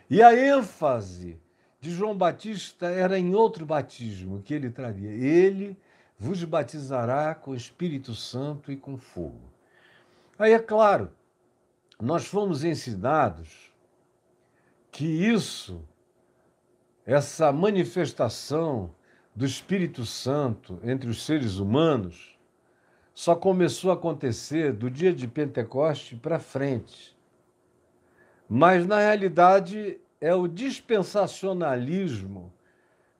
E a ênfase de João Batista era em outro batismo que ele traria. Ele vos batizará com o Espírito Santo e com fogo. Aí, é claro, nós fomos ensinados que essa manifestação do Espírito Santo entre os seres humanos, só começou a acontecer do dia de Pentecoste para frente. Mas, na realidade, é o dispensacionalismo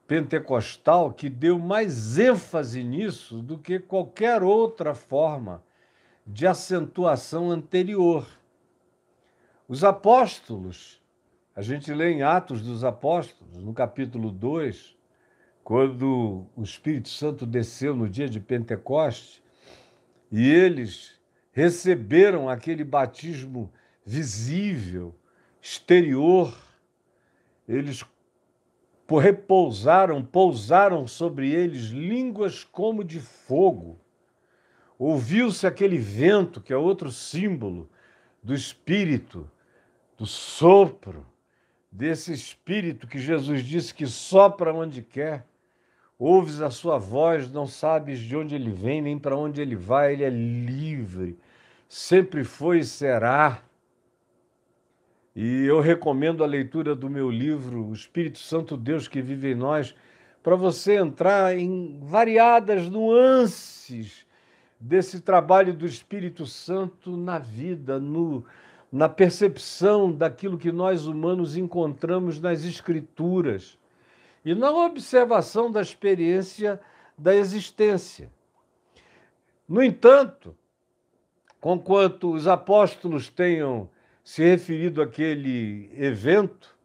pentecostal que deu mais ênfase nisso do que qualquer outra forma de acentuação anterior. Os apóstolos, a gente lê em Atos dos Apóstolos, no capítulo 2, quando o Espírito Santo desceu no dia de Pentecoste, e eles receberam aquele batismo visível, exterior, eles pousaram sobre eles línguas como de fogo. Ouviu-se aquele vento, que é outro símbolo do Espírito, do sopro, desse Espírito que Jesus disse que sopra onde quer. Ouves a sua voz, não sabes de onde ele vem, nem para onde ele vai, ele é livre, sempre foi e será. E eu recomendo a leitura do meu livro, O Espírito Santo Deus que vive em nós, para você entrar em variadas nuances desse trabalho do Espírito Santo na vida, na percepção daquilo que nós humanos encontramos nas Escrituras e na observação da experiência da existência. No entanto, conquanto os apóstolos tenham se referido àquele evento,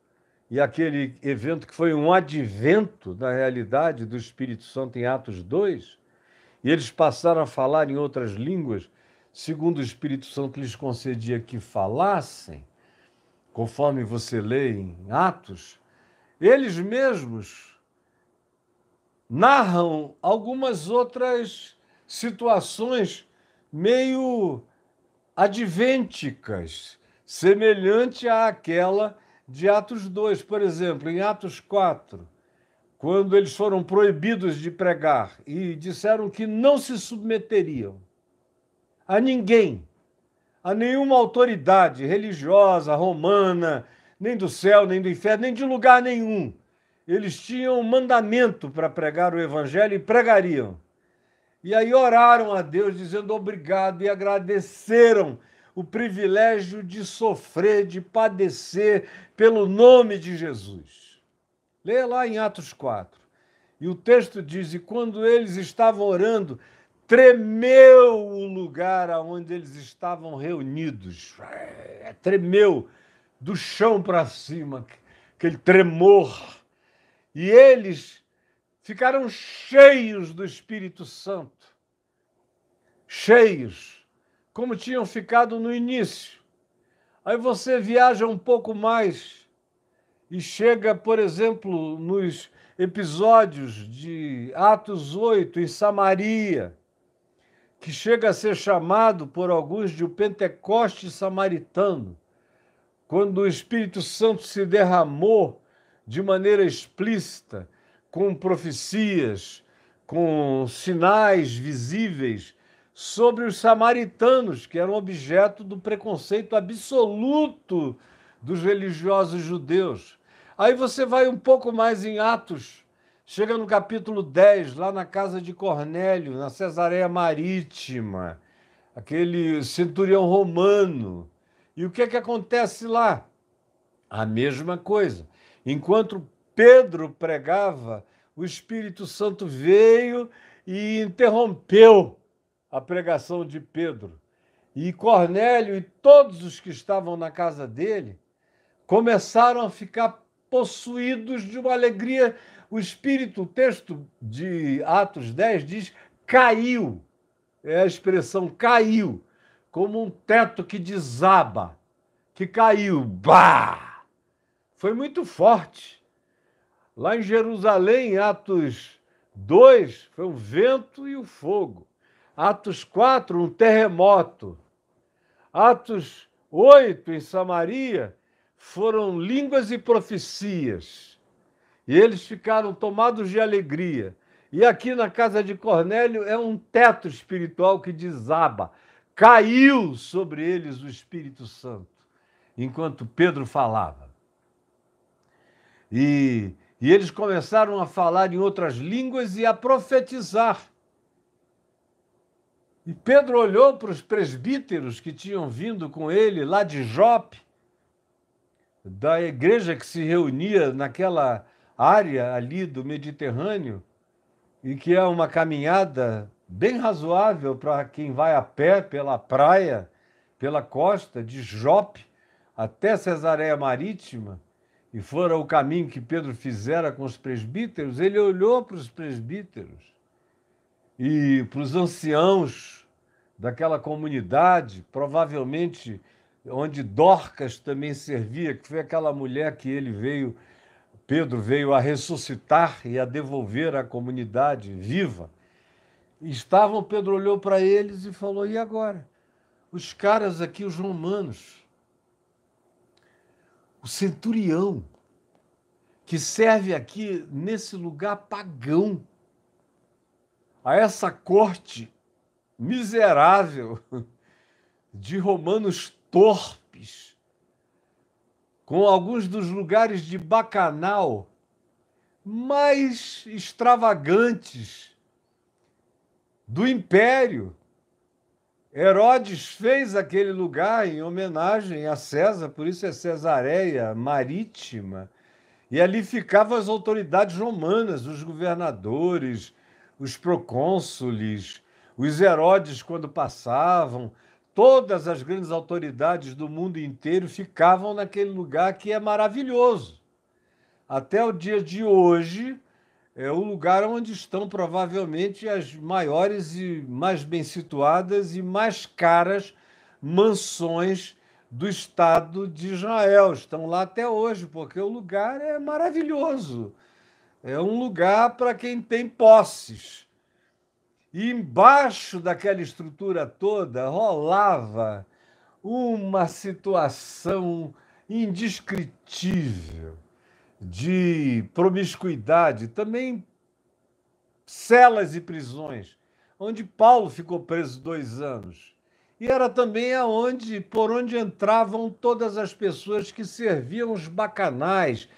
e aquele evento que foi um advento, na realidade, do Espírito Santo em Atos 2, e eles passaram a falar em outras línguas, segundo o Espírito Santo lhes concedia que falassem, conforme você lê em Atos, eles mesmos narram algumas outras situações meio advênticas, semelhante àquela de Atos 2. Por exemplo, em Atos 4, quando eles foram proibidos de pregar e disseram que não se submeteriam a ninguém, a nenhuma autoridade religiosa, romana, nem do céu, nem do inferno, nem de lugar nenhum. Eles tinham um mandamento para pregar o evangelho e pregariam. E aí oraram a Deus dizendo obrigado e agradeceram o privilégio de sofrer, de padecer pelo nome de Jesus. Leia lá em Atos 4. E o texto diz: e quando eles estavam orando, tremeu o lugar onde eles estavam reunidos. Tremeu do chão para cima, aquele tremor. E eles ficaram cheios do Espírito Santo, cheios, como tinham ficado no início. Aí você viaja um pouco mais e chega, por exemplo, nos episódios de Atos 8, em Samaria, que chega a ser chamado por alguns de o Pentecoste samaritano, quando o Espírito Santo se derramou de maneira explícita, com profecias, com sinais visíveis sobre os samaritanos, que eram objeto do preconceito absoluto dos religiosos judeus. Aí você vai um pouco mais em Atos, chega no capítulo 10, lá na casa de Cornélio, na Cesareia Marítima, aquele centurião romano. E o que é que acontece lá? A mesma coisa. Enquanto Pedro pregava, o Espírito Santo veio e interrompeu a pregação de Pedro. E Cornélio e todos os que estavam na casa dele começaram a ficar possuídos de uma alegria. O Espírito, o texto de Atos 10 diz, caiu. É a expressão caiu, como um teto que desaba, que caiu. Bah! Foi muito forte. Lá em Jerusalém, Atos 2, foi o vento e o fogo. Atos 4, um terremoto. Atos 8, em Samaria, foram línguas e profecias. E eles ficaram tomados de alegria. E aqui na casa de Cornélio é um teto espiritual que desaba. Caiu sobre eles o Espírito Santo, enquanto Pedro falava. E eles começaram a falar em outras línguas e a profetizar. E Pedro olhou para os presbíteros que tinham vindo com ele lá de Jope, da igreja que se reunia naquela área ali do Mediterrâneo, e que é uma caminhada bem razoável para quem vai a pé pela praia, pela costa de Jope até Cesareia Marítima, e fora o caminho que Pedro fizera com os presbíteros. Ele olhou para os presbíteros e para os anciãos daquela comunidade, provavelmente onde Dorcas também servia, que foi aquela mulher que Pedro veio a ressuscitar e a devolver à comunidade viva. Pedro olhou para eles e falou: e agora? Os caras aqui, os romanos, o centurião, que serve aqui nesse lugar pagão, a essa corte miserável de romanos torpes, com alguns dos lugares de bacanal mais extravagantes do império. Herodes fez aquele lugar em homenagem a César, por isso é Cesareia Marítima, e ali ficavam as autoridades romanas, os governadores, os procônsules, os Herodes quando passavam, todas as grandes autoridades do mundo inteiro ficavam naquele lugar que é maravilhoso. Até o dia de hoje, é o lugar onde estão provavelmente as maiores e mais bem situadas e mais caras mansões do Estado de Israel. Estão lá até hoje, porque o lugar é maravilhoso. É um lugar para quem tem posses. E embaixo daquela estrutura toda rolava uma situação indescritível de promiscuidade, também celas e prisões, onde Paulo ficou preso 2 anos. E era também por onde entravam todas as pessoas que serviam os bacanais,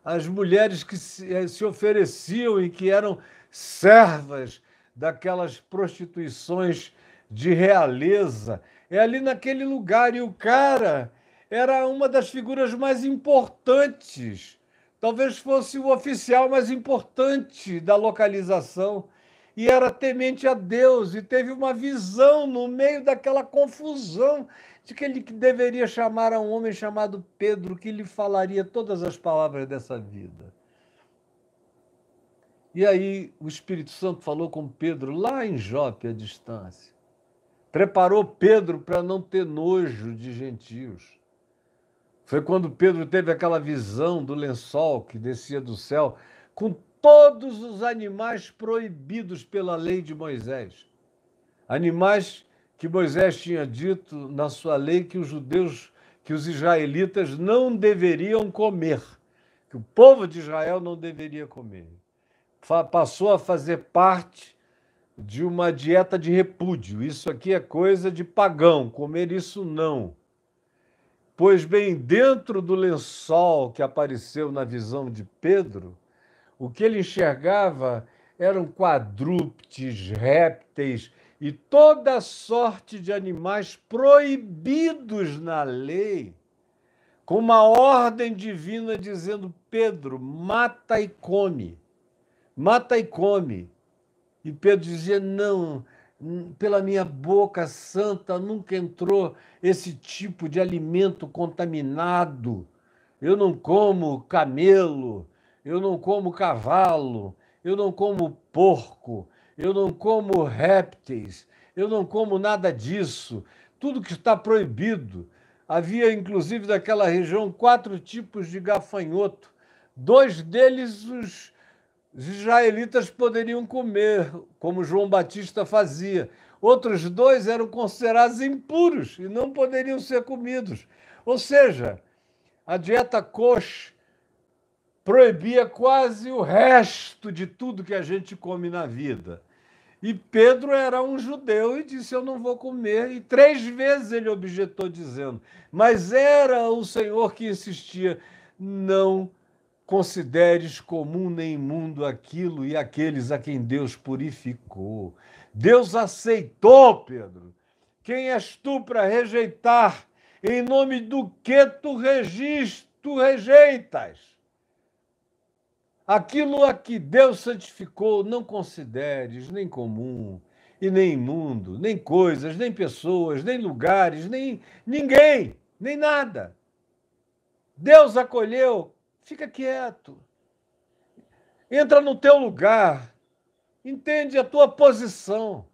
as mulheres que se ofereciam e que eram servas daquelas prostituições de realeza. É ali naquele lugar, e o cara era uma das figuras mais importantes, talvez fosse o oficial mais importante da localização, e era temente a Deus, e teve uma visão no meio daquela confusão de que ele deveria chamar a um homem chamado Pedro, que lhe falaria todas as palavras dessa vida. E aí o Espírito Santo falou com Pedro lá em Jope, à distância. Preparou Pedro para não ter nojo de gentios. Foi quando Pedro teve aquela visão do lençol que descia do céu, com todos os animais proibidos pela lei de Moisés. Animais que Moisés tinha dito na sua lei que os israelitas não deveriam comer, que o povo de Israel não deveria comer. Passou a fazer parte de uma dieta de repúdio. Isso aqui é coisa de pagão, comer isso não. Pois bem, dentro do lençol que apareceu na visão de Pedro, o que ele enxergava eram quadrúpedes, répteis e toda sorte de animais proibidos na lei, com uma ordem divina dizendo: Pedro, mata e come. Mata e come. E Pedro dizia: não, pela minha boca santa nunca entrou esse tipo de alimento contaminado. Eu não como camelo, eu não como cavalo, eu não como porco, eu não como répteis, eu não como nada disso. Tudo que está proibido. Havia, inclusive, daquela região 4 tipos de gafanhoto. 2 deles os israelitas poderiam comer, como João Batista fazia. Outros 2 eram considerados impuros e não poderiam ser comidos. Ou seja, A dieta kosher proibia quase o resto de tudo que a gente come na vida. E Pedro era um judeu e disse: eu não vou comer. E 3 vezes ele objetou, dizendo: mas era o Senhor que insistia: não consideres comum nem imundo aquilo e aqueles a quem Deus purificou. Deus aceitou, Pedro. Quem és tu para rejeitar? Em nome do que tu rejeitas? Aquilo a que Deus santificou, não consideres nem comum, e nem imundo, nem coisas, nem pessoas, nem lugares, nem ninguém, nem nada. Deus acolheu, fica quieto. Entra no teu lugar, entende a tua posição.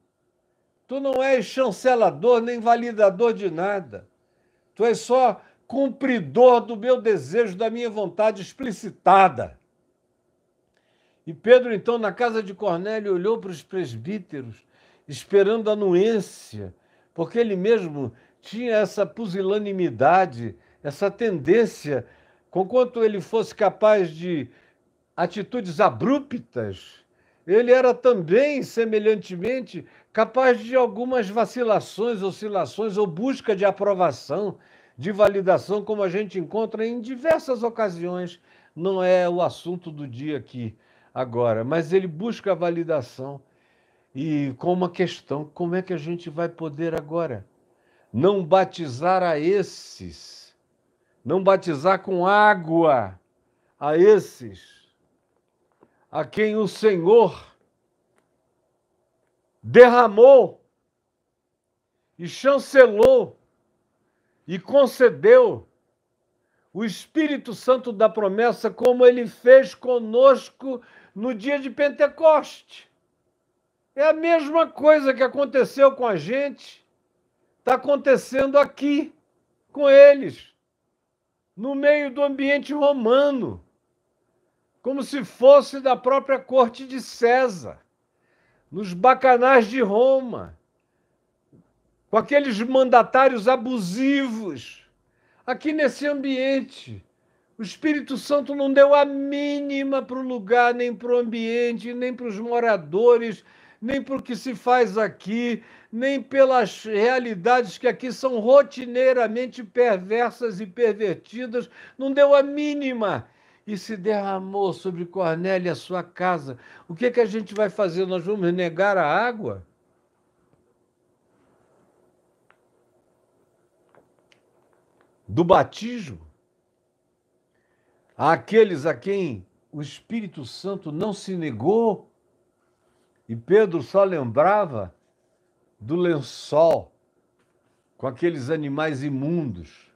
Tu não és chancelador nem validador de nada. Tu és só cumpridor do meu desejo, da minha vontade explicitada. E Pedro, então, na casa de Cornélio, olhou para os presbíteros, esperando a anuência, porque ele mesmo tinha essa pusilanimidade, essa tendência, conquanto ele fosse capaz de atitudes abruptas, ele era também, semelhantemente, capaz de algumas vacilações, oscilações ou busca de aprovação, de validação, como a gente encontra em diversas ocasiões. Não é o assunto do dia aqui agora, mas ele busca a validação. E com uma questão: como é que a gente vai poder agora não batizar a esses, não batizar com água a esses a quem o Senhor derramou e chancelou e concedeu o Espírito Santo da promessa, como ele fez conosco no dia de Pentecoste? É a mesma coisa que aconteceu com a gente, está acontecendo aqui com eles, no meio do ambiente romano, como se fosse da própria corte de César, nos bacanais de Roma, com aqueles mandatários abusivos. Aqui nesse ambiente, o Espírito Santo não deu a mínima para o lugar, nem para o ambiente, nem para os moradores, nem para o que se faz aqui, nem pelas realidades que aqui são rotineiramente perversas e pervertidas, não deu a mínima. E se derramou sobre Cornélio e a sua casa. O que é que a gente vai fazer? Nós vamos negar a água? Do batismo? Àqueles a quem o Espírito Santo não se negou? E Pedro só lembrava do lençol com aqueles animais imundos,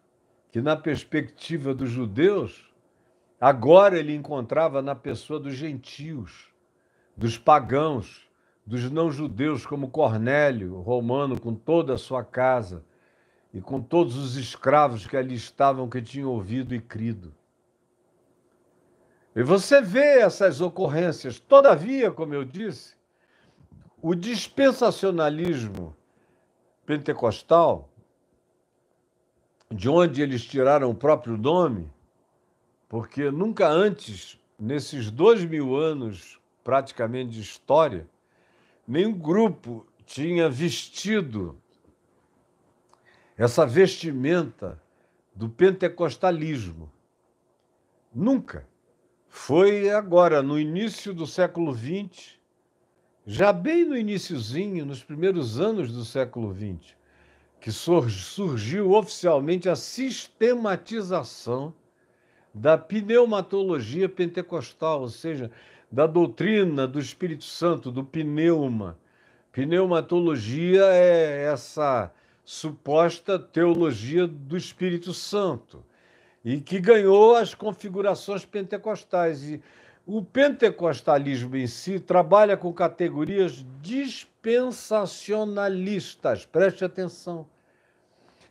que na perspectiva dos judeus, agora ele encontrava na pessoa dos gentios, dos pagãos, dos não-judeus, como Cornélio, romano, com toda a sua casa, e com todos os escravos que ali estavam, que tinham ouvido e crido. E você vê essas ocorrências. Todavia, como eu disse, o dispensacionalismo pentecostal, de onde eles tiraram o próprio nome, porque nunca antes, nesses 2000 anos praticamente de história, nenhum grupo tinha vestido essa vestimenta do pentecostalismo. Nunca. Foi agora, no início do século XX, já bem no iniciozinho, nos primeiros anos do século XX, que surgiu oficialmente a sistematização da pneumatologia pentecostal, ou seja, da doutrina do Espírito Santo, do pneuma. Pneumatologia é essa suposta teologia do Espírito Santo, e que ganhou as configurações pentecostais. E o pentecostalismo em si trabalha com categorias dispensacionalistas. Preste atenção.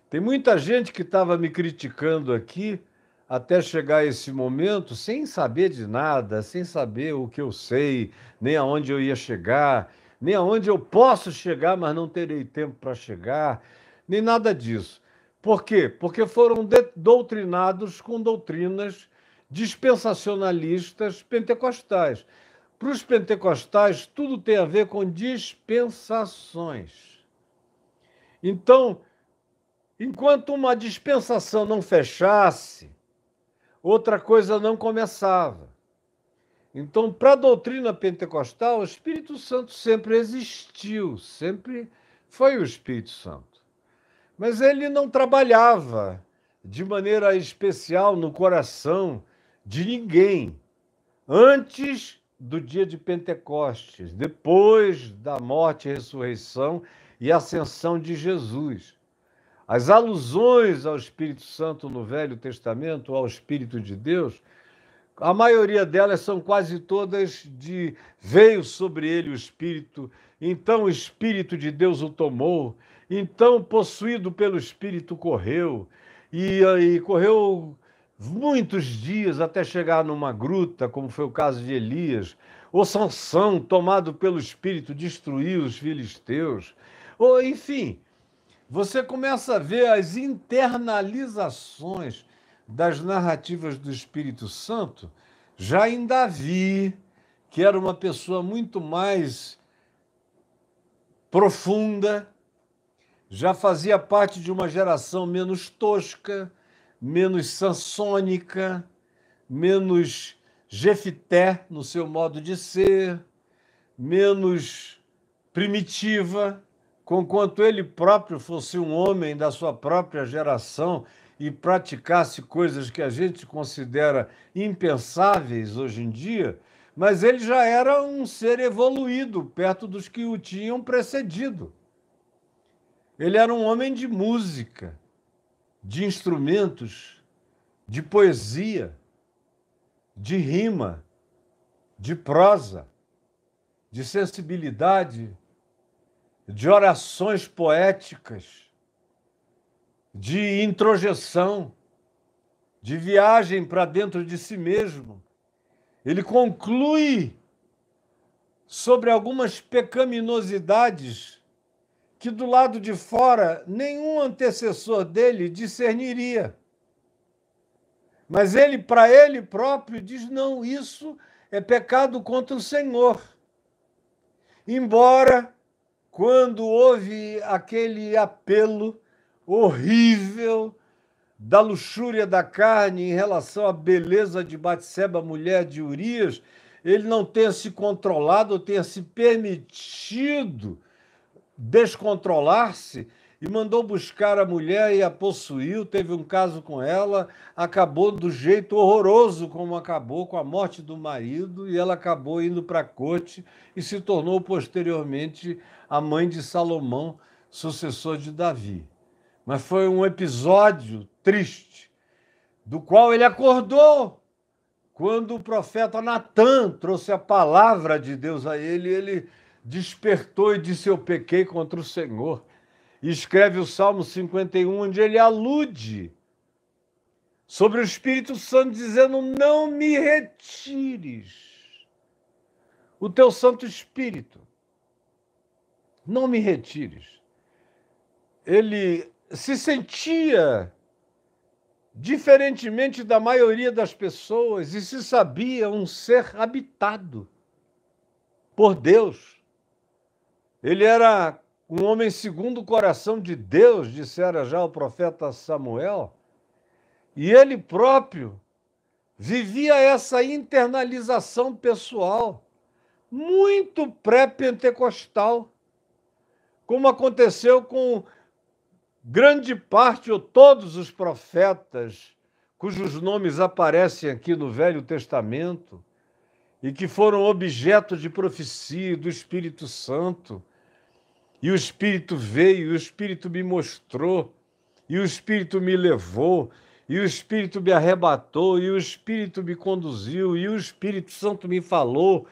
Tem muita gente que estava me criticando aqui até chegar esse momento, sem saber de nada, sem saber o que eu sei, nem aonde eu ia chegar, nem aonde eu posso chegar, mas não terei tempo para chegar, nem nada disso. Por quê? Porque foram doutrinados com doutrinas dispensacionalistas pentecostais. Para os pentecostais, tudo tem a ver com dispensações. Então, enquanto uma dispensação não fechasse, outra coisa não começava. Então, para a doutrina pentecostal, o Espírito Santo sempre existiu, sempre foi o Espírito Santo. Mas ele não trabalhava de maneira especial no coração de ninguém antes do dia de Pentecostes, depois da morte, ressurreição e ascensão de Jesus. As alusões ao Espírito Santo no Velho Testamento, ao Espírito de Deus, a maioria delas são quase todas de veio sobre ele o Espírito, então o Espírito de Deus o tomou, então possuído pelo Espírito correu, e correu muitos dias até chegar numa gruta, como foi o caso de Elias, ou Sansão, tomado pelo Espírito, destruiu os filisteus, ou enfim, você começa a ver as internalizações das narrativas do Espírito Santo, já em Davi, que era uma pessoa muito mais profunda, já fazia parte de uma geração menos tosca, menos sansônica, menos Jefité no seu modo de ser, menos primitiva, conquanto ele próprio fosse um homem da sua própria geração e praticasse coisas que a gente considera impensáveis hoje em dia, mas ele já era um ser evoluído perto dos que o tinham precedido. Ele era um homem de música, de instrumentos, de poesia, de rima, de prosa, de sensibilidade, de orações poéticas, de introjeção, de viagem para dentro de si mesmo. Ele conclui sobre algumas pecaminosidades que do lado de fora nenhum antecessor dele discerniria. Mas ele, para ele próprio, diz: não, isso é pecado contra o Senhor. Embora, quando houve aquele apelo horrível da luxúria da carne em relação à beleza de Batseba, mulher de Urias, ele não tenha se controlado, ou tenha se permitido descontrolar-se e mandou buscar a mulher e a possuiu, teve um caso com ela, acabou do jeito horroroso como acabou, com a morte do marido, e ela acabou indo para a corte e se tornou posteriormente a mãe de Salomão, sucessor de Davi. Mas foi um episódio triste, do qual ele acordou quando o profeta Natã trouxe a palavra de Deus a ele, ele despertou e disse: eu pequei contra o Senhor. E escreve o Salmo 51, onde ele alude sobre o Espírito Santo, dizendo: não me retires o teu Santo Espírito. Não me retires. Ele se sentia diferentemente da maioria das pessoas e se sabia um ser habitado por Deus. Ele era um homem segundo o coração de Deus, dissera já o profeta Samuel, e ele próprio vivia essa internalização pessoal, muito pré-pentecostal, como aconteceu com grande parte ou todos os profetas cujos nomes aparecem aqui no Velho Testamento e que foram objeto de profecia do Espírito Santo. E o Espírito veio, e o Espírito me mostrou, e o Espírito me levou, e o Espírito me arrebatou, e o Espírito me conduziu, e o Espírito Santo me falou.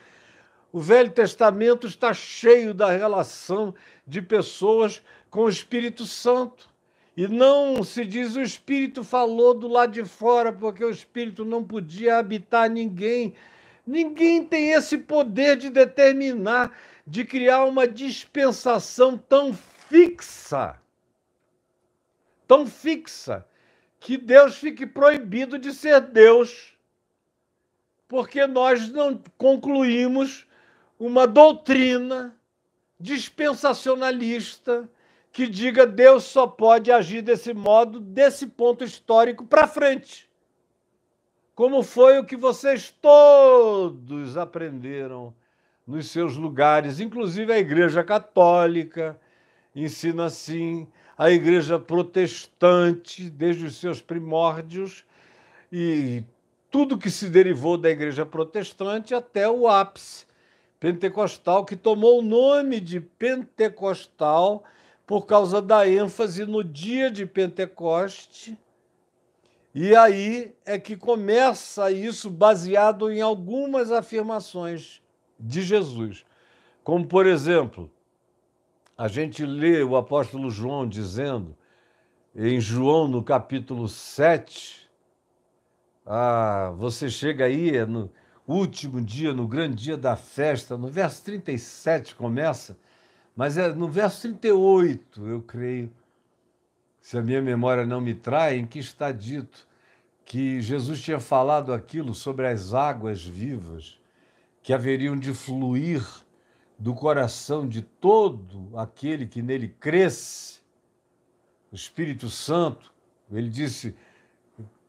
O Velho Testamento está cheio da relação de pessoas com o Espírito Santo. E não se diz o Espírito falou do lado de fora, porque o Espírito não podia habitar ninguém. Ninguém tem esse poder de determinar, de criar uma dispensação tão fixa, tão fixa que Deus fique proibido de ser Deus, porque nós não concluímos uma doutrina dispensacionalista que diga Deus só pode agir desse modo, desse ponto histórico para frente. Como foi o que vocês todos aprenderam nos seus lugares, inclusive a Igreja Católica ensina assim, a Igreja Protestante, desde os seus primórdios, e tudo que se derivou da Igreja Protestante até o ápice pentecostal, que tomou o nome de pentecostal por causa da ênfase no dia de Pentecoste. E aí é que começa isso baseado em algumas afirmações de Jesus. Como, por exemplo, a gente lê o apóstolo João dizendo, em João, no capítulo 7, você chega aí no último dia, no grande dia da festa, no verso 37 começa, mas é no verso 38, eu creio, se a minha memória não me trai, em que está dito que Jesus tinha falado aquilo sobre as águas vivas que haveriam de fluir do coração de todo aquele que nele cresce, o Espírito Santo. Ele disse,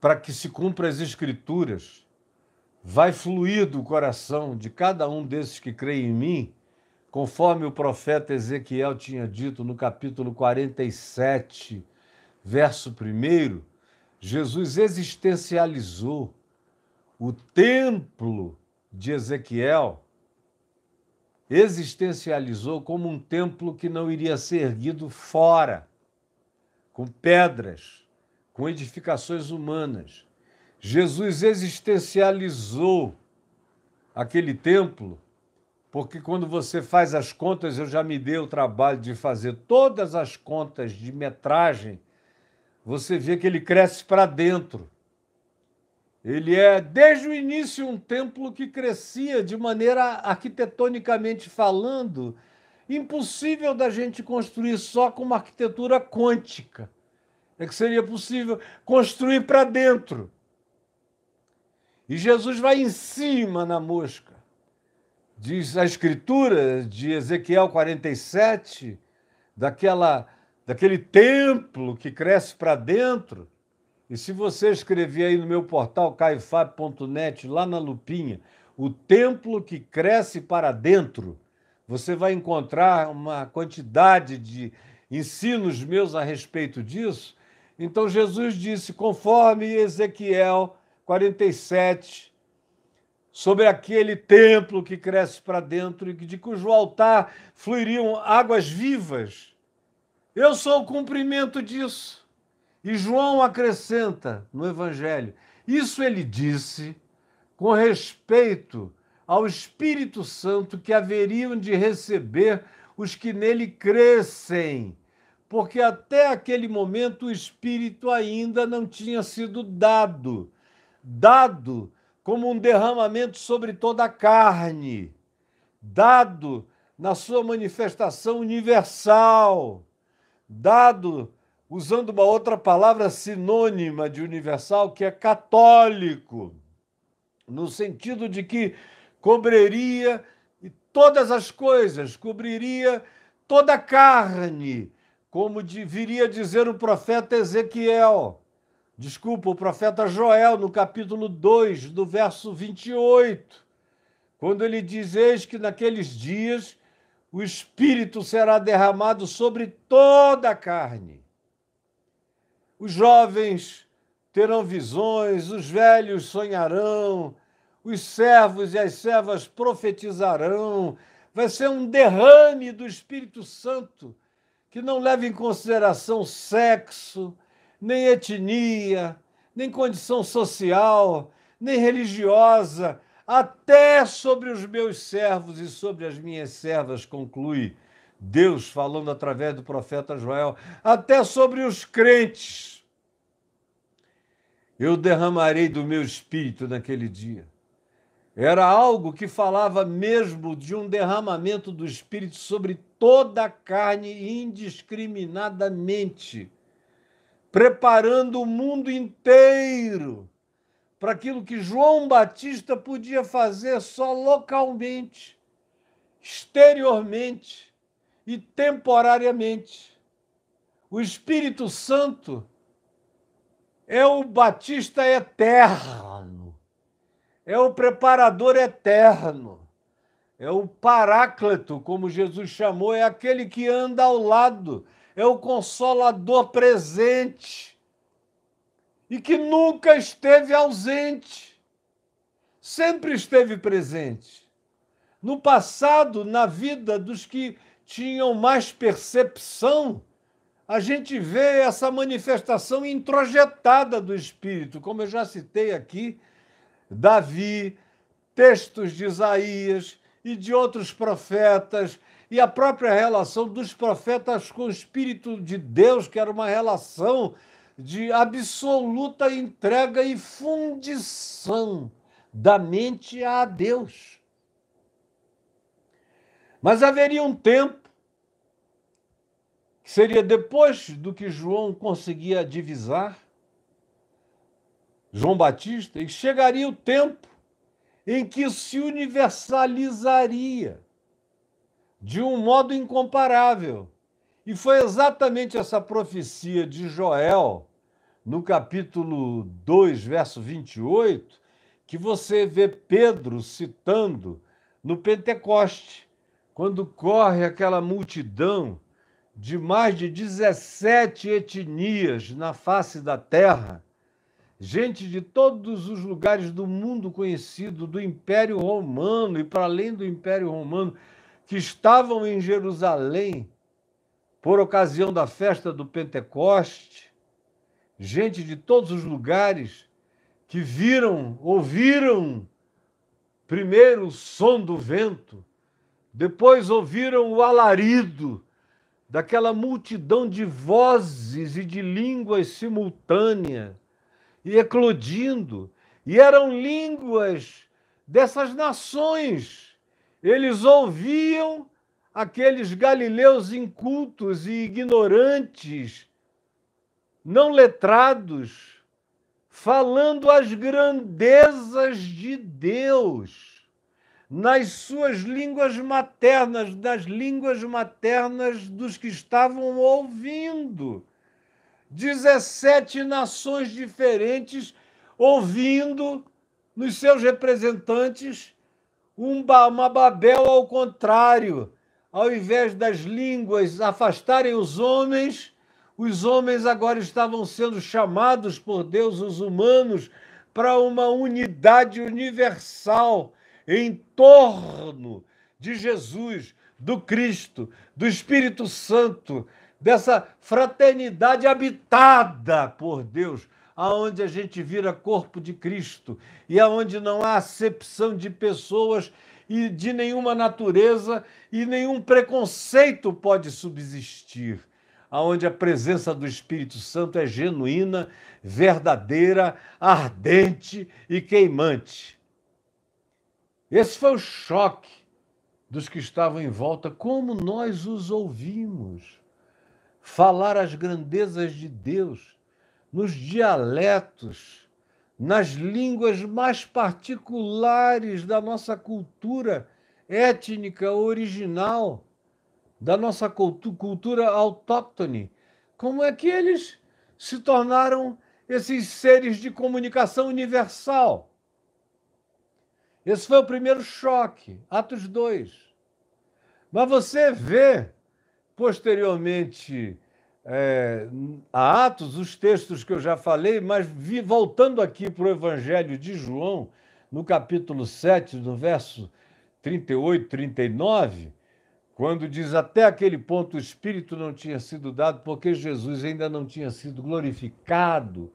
para que se cumpra as Escrituras, vai fluir do coração de cada um desses que creem em mim, conforme o profeta Ezequiel tinha dito no capítulo 47, verso 1, Jesus existencializou o templo de Ezequiel, existencializou como um templo que não iria ser erguido fora, com pedras, com edificações humanas. Jesus existencializou aquele templo, porque quando você faz as contas, eu já me dei o trabalho de fazer todas as contas de metragem, você vê que ele cresce para dentro. Ele é, desde o início, um templo que crescia de maneira, arquitetonicamente falando, impossível da gente construir só com uma arquitetura quântica. É que seria possível construir para dentro. E Jesus vai em cima na mosca. Diz a Escritura de Ezequiel 47, daquele templo que cresce para dentro. E se você escrever aí no meu portal caifab.net, lá na lupinha, o templo que cresce para dentro, você vai encontrar uma quantidade de ensinos meus a respeito disso. Então Jesus disse, conforme Ezequiel 47, sobre aquele templo que cresce para dentro e de cujo altar fluiriam águas vivas. Eu sou o cumprimento disso. E João acrescenta no Evangelho, isso ele disse com respeito ao Espírito Santo que haveriam de receber os que nele crescem, porque até aquele momento o Espírito ainda não tinha sido dado como um derramamento sobre toda a carne, dado na sua manifestação universal, dado usando uma outra palavra sinônima de universal, que é católico, no sentido de que cobriria todas as coisas, cobriria toda a carne, como viria dizer o profeta Ezequiel, o profeta Joel, no capítulo 2, do verso 28, quando ele diz, eis que naqueles dias o Espírito será derramado sobre toda a carne. Os jovens terão visões, os velhos sonharão, os servos e as servas profetizarão. Vai ser um derrame do Espírito Santo que não leva em consideração sexo, nem etnia, nem condição social, nem religiosa, até sobre os meus servos e sobre as minhas servas, conclui Deus falando através do profeta Joel, até sobre os crentes. Eu derramarei do meu espírito naquele dia. Era algo que falava mesmo de um derramamento do espírito sobre toda a carne indiscriminadamente. preparando o mundo inteiro para aquilo que João Batista podia fazer só localmente, exteriormente e temporariamente. O Espírito Santo é o Batista eterno, é o preparador eterno, é o Paráclito, como Jesus chamou, é aquele que anda ao lado, é o Consolador presente e que nunca esteve ausente, sempre esteve presente. No passado, na vida dos que tinham mais percepção, a gente vê essa manifestação introjetada do Espírito, como eu já citei aqui, Davi, textos de Isaías e de outros profetas, e a própria relação dos profetas com o Espírito de Deus, que era uma relação de absoluta entrega e fundição da mente a Deus. Mas haveria um tempo, que seria depois do que João conseguia divisar, João Batista, e chegaria o tempo em que se universalizaria de um modo incomparável. E foi exatamente essa profecia de Joel, no capítulo 2, verso 28, que você vê Pedro citando no Pentecoste, quando corre aquela multidão de mais de 17 etnias na face da terra, gente de todos os lugares do mundo conhecido, do Império Romano e para além do Império Romano, que estavam em Jerusalém por ocasião da festa do Pentecoste, gente de todos os lugares que ouviram primeiro o som do vento, depois ouviram o alarido daquela multidão de vozes e de línguas simultâneas, e eclodindo, e eram línguas dessas nações. Eles ouviam aqueles galileus incultos e ignorantes, não letrados, falando as grandezas de Deus nas suas línguas maternas, nas línguas maternas dos que estavam ouvindo. 17 nações diferentes ouvindo nos seus representantes uma Babel ao contrário. Ao invés das línguas afastarem os homens agora estavam sendo chamados por Deus, os humanos, para uma unidade universal em torno de Jesus, do Cristo, do Espírito Santo, dessa fraternidade habitada por Deus, aonde a gente vira corpo de Cristo e aonde não há acepção de pessoas e de nenhuma natureza e nenhum preconceito pode subsistir, aonde a presença do Espírito Santo é genuína, verdadeira, ardente e queimante. Esse foi o choque dos que estavam em volta, como nós os ouvimos falar as grandezas de Deus nos dialetos, nas línguas mais particulares da nossa cultura étnica original, da nossa cultura autóctone. Como é que eles se tornaram esses seres de comunicação universal? Esse foi o primeiro choque, Atos 2. Mas você vê posteriormente a Atos, os textos que eu já falei, mas voltando aqui para o Evangelho de João, no capítulo 7, no verso 38, 39, quando diz até aquele ponto o Espírito não tinha sido dado porque Jesus ainda não tinha sido glorificado,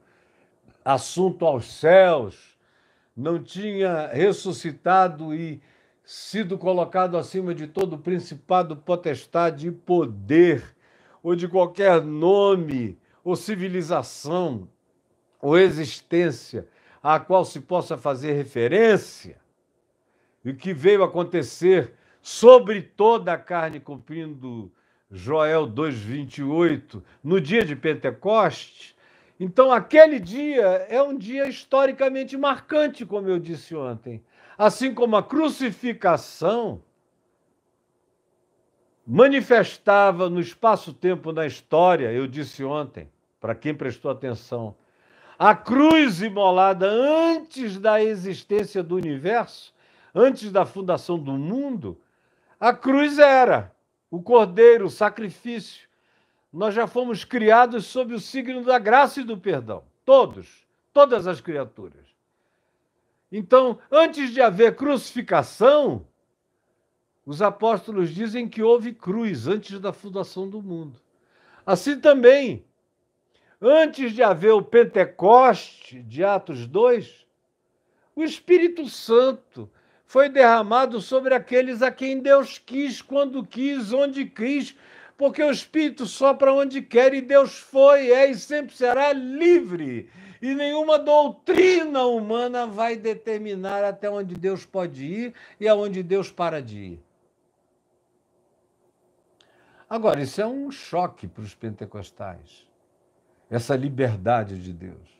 assunto aos céus, não tinha ressuscitado e sido colocado acima de todo principado, potestade e poder, ou de qualquer nome, ou civilização, ou existência a qual se possa fazer referência, e o que veio acontecer sobre toda a carne, cumprindo Joel 2,28, no dia de Pentecostes, Então, aquele dia é um dia historicamente marcante, como eu disse ontem. Assim como a crucificação manifestava no espaço-tempo na história, eu disse ontem, para quem prestou atenção, a cruz imolada antes da existência do universo, antes da fundação do mundo, a cruz era o cordeiro, o sacrifício. Nós já fomos criados sob o signo da graça e do perdão. Todos, todas as criaturas. Então, antes de haver crucificação, os apóstolos dizem que houve cruz antes da fundação do mundo. Assim também, antes de haver o Pentecoste de Atos 2, o Espírito Santo foi derramado sobre aqueles a quem Deus quis, quando quis, onde quis, porque o Espírito sopra onde quer e Deus foi, é e sempre será livre. E nenhuma doutrina humana vai determinar até onde Deus pode ir e aonde Deus para de ir. Agora, isso é um choque para os pentecostais, essa liberdade de Deus.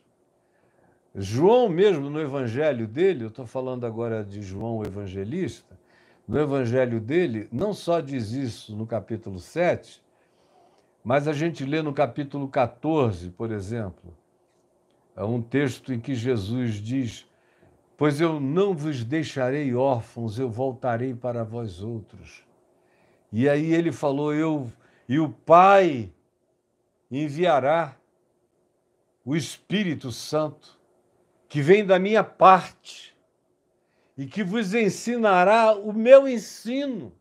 João mesmo, no evangelho dele, eu estou falando agora de João o evangelista, no evangelho dele, não só diz isso no capítulo 7, mas a gente lê no capítulo 14, por exemplo, é um texto em que Jesus diz: pois eu não vos deixarei órfãos, eu voltarei para vós outros. E aí ele falou, e o Pai enviará o Espírito Santo, que vem da minha parte, e que vos ensinará o meu ensino,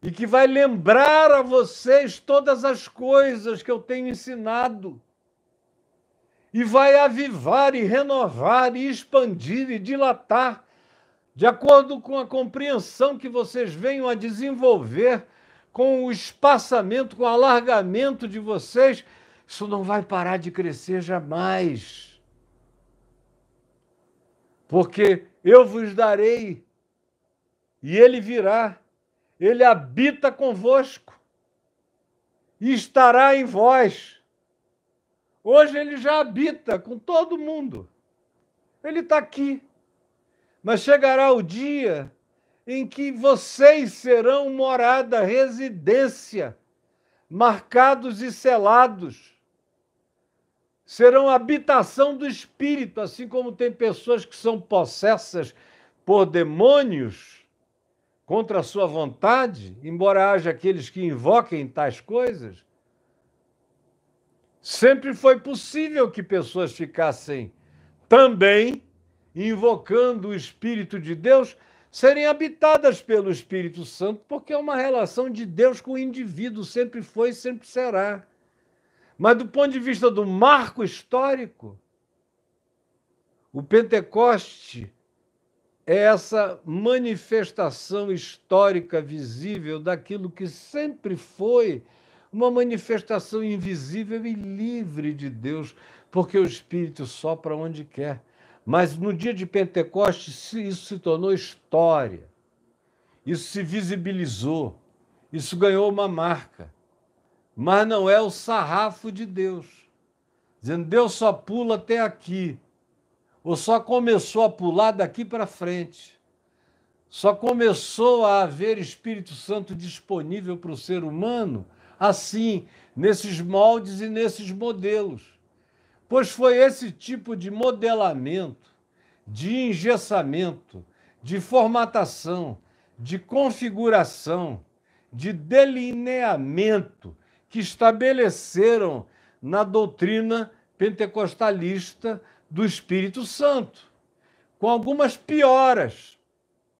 e que vai lembrar a vocês todas as coisas que eu tenho ensinado, e vai avivar e renovar e expandir e dilatar, de acordo com a compreensão que vocês venham a desenvolver, com o espaçamento, com o alargamento de vocês. Isso não vai parar de crescer jamais. Porque eu vos darei, e ele virá, ele habita convosco, e estará em vós. Hoje ele já habita com todo mundo. Ele está aqui. Mas chegará o dia em que vocês serão morada, residência, marcados e selados. Serão habitação do Espírito, assim como tem pessoas que são possessas por demônios contra a sua vontade, embora haja aqueles que invoquem tais coisas. Sempre foi possível que pessoas ficassem também invocando o Espírito de Deus, serem habitadas pelo Espírito Santo, porque é uma relação de Deus com o indivíduo, sempre foi e sempre será. Mas do ponto de vista do marco histórico, o Pentecoste é essa manifestação histórica visível daquilo que sempre foi uma manifestação invisível e livre de Deus, porque o Espírito sopra onde quer. Mas no dia de Pentecostes, isso se tornou história, isso se visibilizou, isso ganhou uma marca. Mas não é o sarrafo de Deus, dizendo Deus só pula até aqui, ou só começou a pular daqui para frente, só começou a haver Espírito Santo disponível para o ser humano, assim, nesses moldes e nesses modelos. Pois foi esse tipo de modelamento, de engessamento, de formatação, de configuração, de delineamento que estabeleceram na doutrina pentecostalista do Espírito Santo, com algumas pioras,